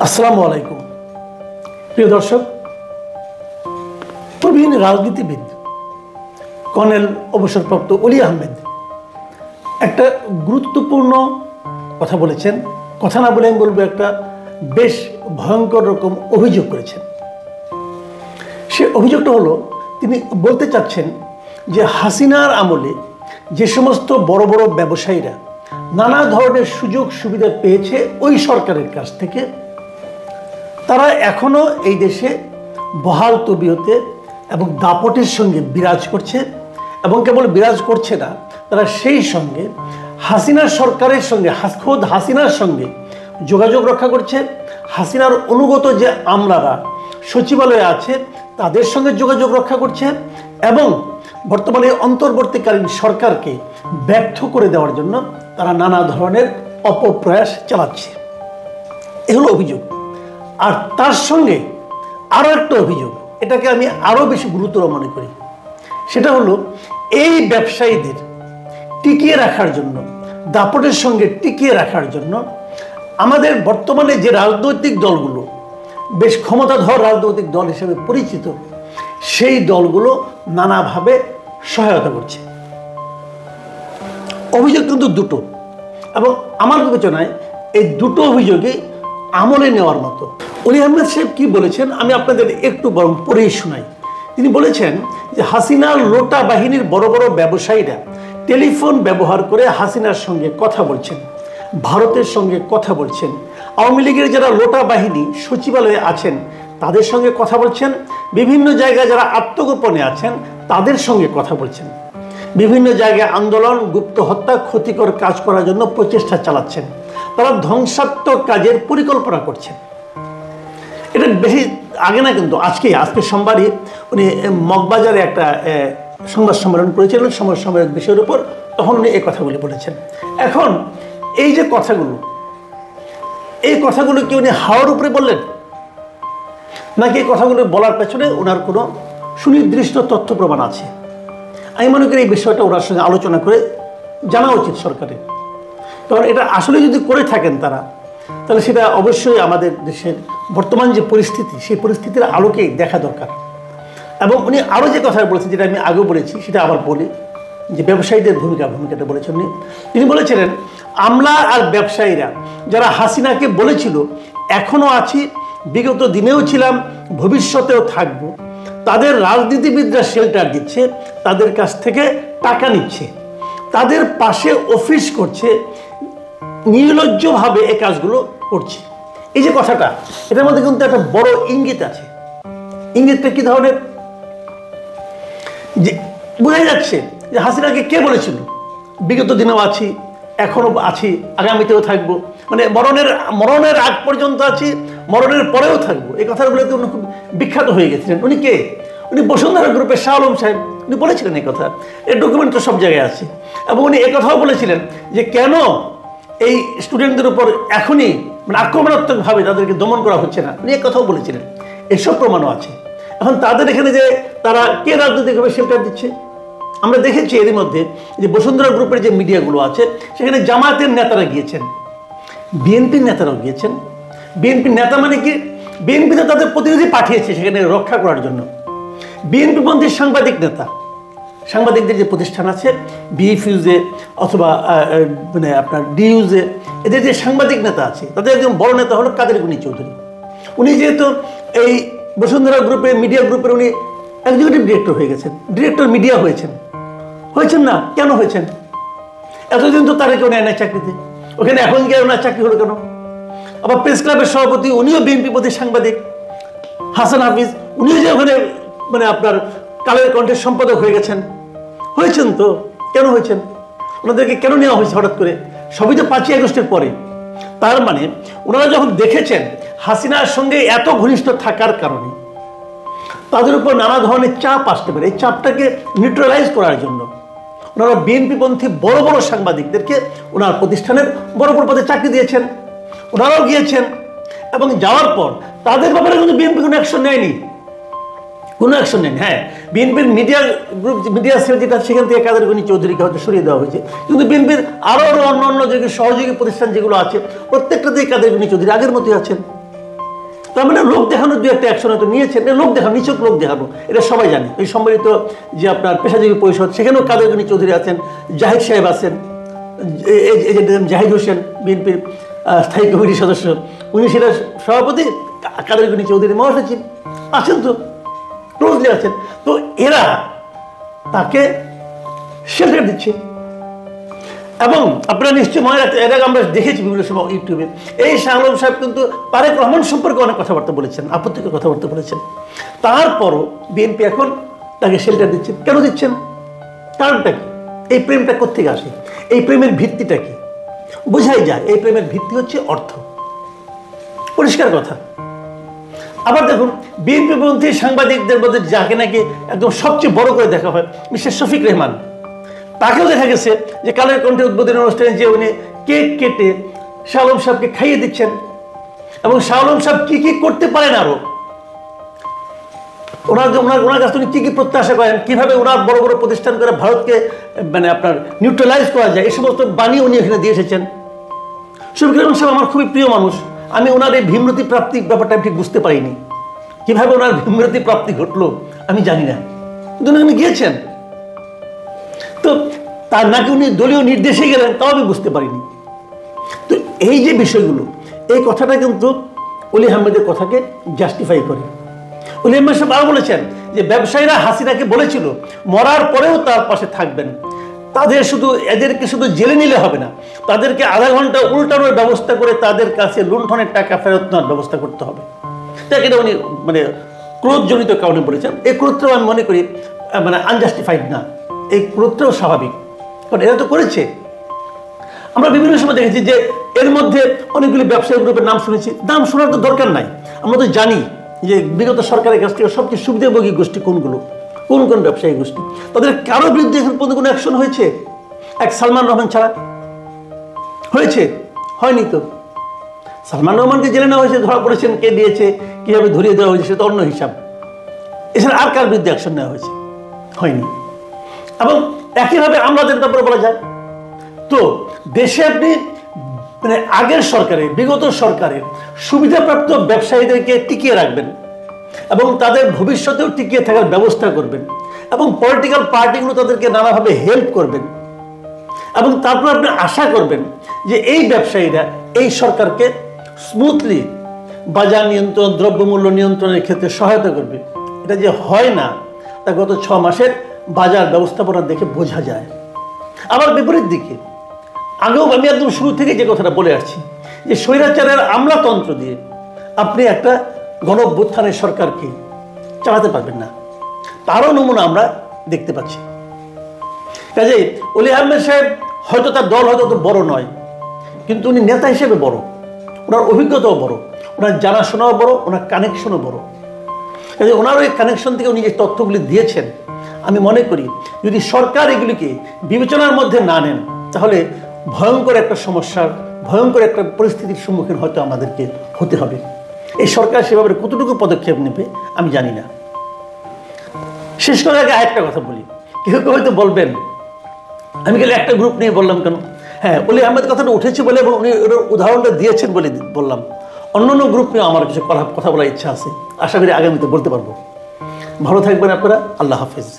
আসসালামু আলাইকুম প্রিয় দর্শক, প্রবীণ রাজনীতিবিদ কর্নেল অবসরপ্রাপ্ত অলি আহমেদ একটা গুরুত্বপূর্ণ কথা বলেছেন। কথা না বলে আমি বলবো একটা বেশ ভয়ঙ্কর রকম অভিযোগ করেছেন। সে অভিযোগটা হলো, তিনি বলতে চাচ্ছেন যে হাসিনার আমলে যে সমস্ত বড় বড় ব্যবসায়ীরা নানা ধরনের সুযোগ সুবিধা পেয়েছে ওই সরকারের কাছ থেকে, তারা এখনও এই দেশে বহাল তবিয়তে এবং দাপটের সঙ্গে বিরাজ করছে। এবং কেবল বিরাজ করছে না, তারা সেই সঙ্গে হাসিনার সরকারের সঙ্গে, খোদ হাসিনার সঙ্গে যোগাযোগ রক্ষা করছে। হাসিনার অনুগত যে আমলারা সচিবালয়ে আছে তাদের সঙ্গে যোগাযোগ রক্ষা করছে এবং বর্তমানে অন্তর্বর্তীকালীন সরকারকে ব্যর্থ করে দেওয়ার জন্য তারা নানা ধরনের অপপ্রয়াস চালাচ্ছে। এ হলো অভিযোগ। আর তার সঙ্গে আরও একটা অভিযোগ, এটাকে আমি আরও বেশি গুরুতর মনে করি। সেটা হলো, এই ব্যবসায়ীদের টিকিয়ে রাখার জন্য, দাপটের সঙ্গে টিকিয়ে রাখার জন্য আমাদের বর্তমানে যে রাজনৈতিক দলগুলো বেশ ক্ষমতাধর রাজনৈতিক দল হিসেবে পরিচিত, সেই দলগুলো নানাভাবে সহায়তা করছে। অভিযোগ কিন্তু দুটো, এবং আমার বিবেচনায় এই দুটো অভিযোগে আমলে নেওয়ার মতো। অলি আহমেদ সাহেব কি বলেছেন আমি আপনাদের একটু বরং পড়েই শোনাই। তিনি বলেছেন যে হাসিনার লোটা বাহিনীর বড় বড় ব্যবসায়ীরা টেলিফোন ব্যবহার করে হাসিনার সঙ্গে কথা বলছেন, ভারতের সঙ্গে কথা বলছেন। আওয়ামী লীগের যারা লোটা বাহিনী সচিবালয়ে আছেন তাদের সঙ্গে কথা বলছেন। বিভিন্ন জায়গায় যারা আত্মগোপনে আছেন তাদের সঙ্গে কথা বলছেন। বিভিন্ন জায়গায় আন্দোলন, গুপ্ত হত্যা, ক্ষতিকর কাজ করার জন্য প্রচেষ্টা চালাচ্ছেন। তারা ধ্বংসাত্মক কাজের পরিকল্পনা করছেন। এটা বেশি আগে না, কিন্তু আজকে সোমবারই উনি মগবাজারে একটা সংবাদ সম্মেলন করেছিলেন সংবাদ সম্মেলন বিষয়ের উপর, তখন উনি এই কথাগুলি বলেছেন। এখন এই যে কথাগুলো, এই কথাগুলো কি উনি হাওয়ার উপরে বললেন, নাকি এই কথাগুলো বলার পেছনে ওনার কোনো সুনির্দিষ্ট তথ্য প্রমাণ আছে? আমি মনে করি এই বিষয়টা ওনার সঙ্গে আলোচনা করে জানা উচিত সরকারের। কারণ এটা আসলে যদি করে থাকেন তারা, তাহলে সেটা অবশ্যই আমাদের দেশের বর্তমান যে পরিস্থিতি, সেই পরিস্থিতির আলোকেই দেখা দরকার। এবং উনি আরও যে কথা বলেছেন, যেটা আমি আগেও বলেছি, সেটা আবার বলি, যে ব্যবসায়ীদের ভূমিকাটা বলেছেন উনি। তিনি বলেছিলেন, আমলা আর ব্যবসায়ীরা যারা হাসিনাকে বলেছিল এখনও আছি, বিগত দিনেও ছিলাম, ভবিষ্যতেও থাকব, তাদের রাজনীতিবিদরা শেল্টার দিচ্ছে, তাদের কাছ থেকে টাকা নিচ্ছে, তাদের পাশে অফিস করছে, নির্লজ্জভাবে এই কাজগুলো করছে। এই যে কথাটা, এটার মধ্যে কিন্তু একটা বড় ইঙ্গিত আছে। ইঙ্গিতটা কি ধরনের? যে বোঝা যাচ্ছে যে হাসিনাকে কে বলেছিল বিগত দিনেও আছি, এখনো আছি, আগামীতেও থাকবো, মানে মরণের আগ পর্যন্ত আছি, মরণের পরেও থাকবো। এই কথাগুলোতে উনি খুব বিখ্যাত হয়ে গেছিলেন। উনি কে? উনি বসুন্ধরা গ্রুপের শাহ আলম সাহেব। উনি বলেছিলেন এই কথা, এর ডকুমেন্ট তো সব জায়গায় আছে। এবং উনি একথাও বলেছিলেন যে কেন এই স্টুডেন্টদের উপর এখনই মানে আক্রমণাত্মকভাবে তাদেরকে দমন করা হচ্ছে না, উনি একথাও বলেছিলেন। এসব প্রমাণও আছে। এখন তাদের এখানে যে তারা কে রাজনৈতিকভাবে শেল্টার দিচ্ছে, আমরা দেখেছি এরই মধ্যে যে বসুন্ধরা গ্রুপের যে মিডিয়াগুলো আছে সেখানে জামায়াতের নেতারা গিয়েছেন, বিএনপির নেতারাও গিয়েছেন। বিএনপির নেতা মানে কি? বিএনপিতে তাদের প্রতিনিধি পাঠিয়েছে সেখানে রক্ষা করার জন্য। বিএনপিপন্থী সাংবাদিক নেতা, সাংবাদিকদের যে প্রতিষ্ঠান আছে বিএফইউজে অথবা মানে আপনার ডিইউজে, এদের যে সাংবাদিক নেতা আছে তাদের একজন বড় নেতা হলো কাদের গনি চৌধুরী। উনি যেহেতু এই বসুন্ধরা গ্রুপের মিডিয়া গ্রুপের উনি এক্সিকিউটিভ ডিরেক্টর হয়ে গেছেন, ডিরেক্টর মিডিয়া হয়েছেন না? কেন হয়েছেন? এতদিন তো তারা কেউ নেয় না চাকরিতে, ওখানে এখন গিয়ে ওনার চাকরি হলো কেন? আবার প্রেস ক্লাবের সভাপতি, উনিও বিএনপি প্রতি সাংবাদিক। হাসান হাফিজ, উনিও যে ওখানে মানে আপনার কালের কণ্ঠের সম্পাদক হয়েছেন তো কেন হয়েছেন? ওনাদেরকে কেন নেওয়া হয়েছে হঠাৎ করে? সবই তো 5ই আগস্টের পরে। তার মানে ওনারা যখন দেখেছেন হাসিনার সঙ্গে এত ঘনিষ্ঠ থাকার কারণে তাদের উপর নানা ধরনের চাপ আসতে পারে, এই চাপটাকে নিউট্রালাইজ করার জন্য ওনারা বিএনপিপন্থী বড় বড় সাংবাদিকদেরকে ওনার প্রতিষ্ঠানের বড় বড় পদে চাকরি দিয়েছেন। ওনারাও গিয়েছেন এবং যাওয়ার পর তাদের ব্যাপারে কিন্তু বিএনপি কোনো অ্যাকশন নেয়নি, হ্যাঁ, বিএনপির মিডিয়া সেল যেটা, সেখান থেকে কাদের গনি চৌধুরীকে হয়তো সরিয়ে দেওয়া হয়েছে, কিন্তু বিএনপির আরও অন্য যে সহযোগী প্রতিষ্ঠান যেগুলো আছে প্রত্যেকটাতেই কাদের গনি চৌধুরী আগের মতোই আছেন। তার মানে লোক দেখানোর দু একটা অ্যাকশন হয়তো নিয়েছেন, লোক দেখানো, নিছক লোক দেখানো, এটা সবাই জানে। এই সম্মিলিত যে আপনার পেশাজীবী পরিষদ, সেখানেও কাদের গনি চৌধুরী আছেন, জাহিদ সাহেব আছেন, এই যে জাহিদ হোসেন বিএনপির স্থায়ী কমিটির সদস্য, উনি সেটা সভাপতি, কাদের গনি চৌধুরী মহাসচিব আছেন, তো ক্লোজলি আছেন। তো এরা তাকে শেল্টার দিচ্ছে। এবং আপনারা নিশ্চয়ই মনে রাখতে, এর আগে আমরা দেখেছি বিভিন্ন সময় ইউটিউবে, এই শাহ আলম সাহেব কিন্তু তারেক রহমান সম্পর্কে অনেক কথাবার্তা বলেছেন, আপত্তিকর কথাবার্তা বলেছেন। তারপরও বিএনপি এখন তাকে শেল্টার দিচ্ছেন। কেন দিচ্ছেন? কারণটা কি? এই প্রেমটা কোত্থেকে আসে? এই প্রেমের ভিত্তিটা কি? বোঝাই যায় এই প্রেমের ভিত্তি হচ্ছে অর্থ, পরিষ্কার কথা। আবার দেখুন, বিএনপি পন্থী সাংবাদিকদের মধ্যে যাকে নাকি একদম সবচেয়ে বড় করে দেখা হয়, মিস্টার শফিক রেহমান, তাকেও দেখা গেছে যে কালের কণ্ঠে উদ্বোধনী অনুষ্ঠানে যে উনি কেক কেটে শাহ আলম সাহেবকে খাইয়ে দিচ্ছেন, এবং শাহ আলম সাহেব কি কি করতে পারেন, আরো ওনার কাছে উনি কি কি প্রত্যাশা করেন, কিভাবে ওনার বড় বড় প্রতিষ্ঠান করে ভারতকে মানে আপনার নিউট্রালাইজ করা যায়, এই সমস্ত বাণী উনি এখানে দিয়ে এসেছেন। শফিক রেহমান সাহেব আমার খুবই প্রিয় মানুষ। আমি ওনার এই ভীমরতি প্রাপ্তি ব্যাপারটা ঠিক বুঝতে পারিনি, কিভাবে ওনার ভীমরতি প্রাপ্তি ঘটলো আমি জানি না, কিন্তু উনি গিয়েছেন। তো তার নাকি উনি দলীয় নির্দেশে গেলেন, তাও আমি বুঝতে পারিনি। তো এই যে বিষয়গুলো, এই কথাটা কিন্তু অলি আহমেদের কথাকে জাস্টিফাই করে। অলি আহমেদ সাহেব আরও বলেছেন যে ব্যবসায়ীরা হাসিনাকে বলেছিল মরার পরেও তার পাশে থাকবেন, এদেরকে শুধু জেলে নিলে হবে না, তাদেরকে আধা ঘন্টা উল্টানোর ব্যবস্থা করে তাদের কাছে লুণ্ঠনের টাকা ফেরত নেওয়ার ব্যবস্থা করতে হবে। তাকে এটা উনি মানে ক্রোধজনিত কারণে বলেছেন। এই ক্রোধটাও আমি মনে করি মানে আনজাস্টিফাইড না, এই ক্রোধটাও স্বাভাবিক, কারণ এরা তো করেছে। আমরা বিভিন্ন সময় দেখেছি যে এর মধ্যে অনেকগুলি ব্যবসায়ী গ্রুপের নাম শুনেছি, নাম শোনার তো দরকার নাই, আমরা তো জানি যে বিগত সরকারের কাছ থেকে সবচেয়ে সুবিধাভোগী গোষ্ঠী কোনগুলো, কোন কোন ব্যবসায়ী গোষ্ঠী। তাদের কারো বিরুদ্ধে এখন পর্যন্ত কোনো অ্যাকশন হয়েছে? এক সালমান রহমান ছাড়া হয়েছে? হয়নি তো। সালমান রহমানকে জেলে নেওয়া হয়েছে, ধরা পড়েছেন, কে দিয়েছে, কীভাবে ধরিয়ে দেওয়া হয়েছে, সেটা অন্য হিসাব। এছাড়া আর কার বিরুদ্ধে অ্যাকশন নেওয়া হয়েছে? হয়নি। এবং একইভাবে আমলাদের ব্যাপারে বলা যায়। তো দেশে আপনি মানে আগের সরকারের, বিগত সরকারের সুবিধাপ্রাপ্ত ব্যবসায়ীদেরকে টিকিয়ে রাখবেন এবং তাদের ভবিষ্যতেও টিকিয়ে থাকার ব্যবস্থা করবেন, এবং পলিটিক্যাল পার্টিগুলো তাদেরকে নানাভাবে হেল্প করবেন, এবং তারপর আপনি আশা করবেন যে এই ব্যবসায়ীরা এই সরকারকে স্মুথলি বাজার নিয়ন্ত্রণ, দ্রব্যমূল্য নিয়ন্ত্রণের ক্ষেত্রে সহায়তা করবে। এটা যে হয় না, তা গত 6 মাসের বাজার ব্যবস্থাপনা দেখে বোঝা যায়। আবার বিপরীত দিকে আগেও আমি একদম শুরু থেকে যে কথাটা বলে আসছি, যে স্বৈরাচারের আমলাতন্ত্র দিয়ে আপনি একটা গণঅভ্যুত্থানের সরকারকে চালাতে পারবেন না, তারও নমুনা আমরা দেখতে পাচ্ছি। কাজেই অলি আহমেদ সাহেব হয়তো তার দল হয়তো বড় নয়, কিন্তু উনি নেতা হিসেবে বড়, ওনার অভিজ্ঞতাও বড়, ওনার জানাশোনাও বড়, ওনার কানেকশনও বড়। কাজে ওনার ওই কানেকশন থেকে উনি যে তথ্যগুলি দিয়েছেন, আমি মনে করি যদি সরকার এগুলিকে বিবেচনার মধ্যে না নেন, তাহলে ভয়ঙ্কর একটা সমস্যার, ভয়ঙ্কর একটা পরিস্থিতির সম্মুখীন হয়তো আমাদেরকে হতে হবে। এই সরকার সেভাবে কতটুকু পদক্ষেপ নেবে আমি জানি না। শেষ করার আগে আরেকটা কথা বলি, কেউ কেউ হয়তো বলবেন আমি গেলে একটা গ্রুপ নিয়ে বললাম কেন। হ্যাঁ, অলি আহমেদ কথাটা উঠেছে বলে এবং উনি উদাহরণটা দিয়েছেন বলে বললাম। অন্যান্য গ্রুপ নিয়ে আমার কিছু কথা বলার ইচ্ছা আছে, আশা করি আগামীতে বলতে পারবো। ভালো থাকবেন আপনারা, আল্লাহ হাফেজ।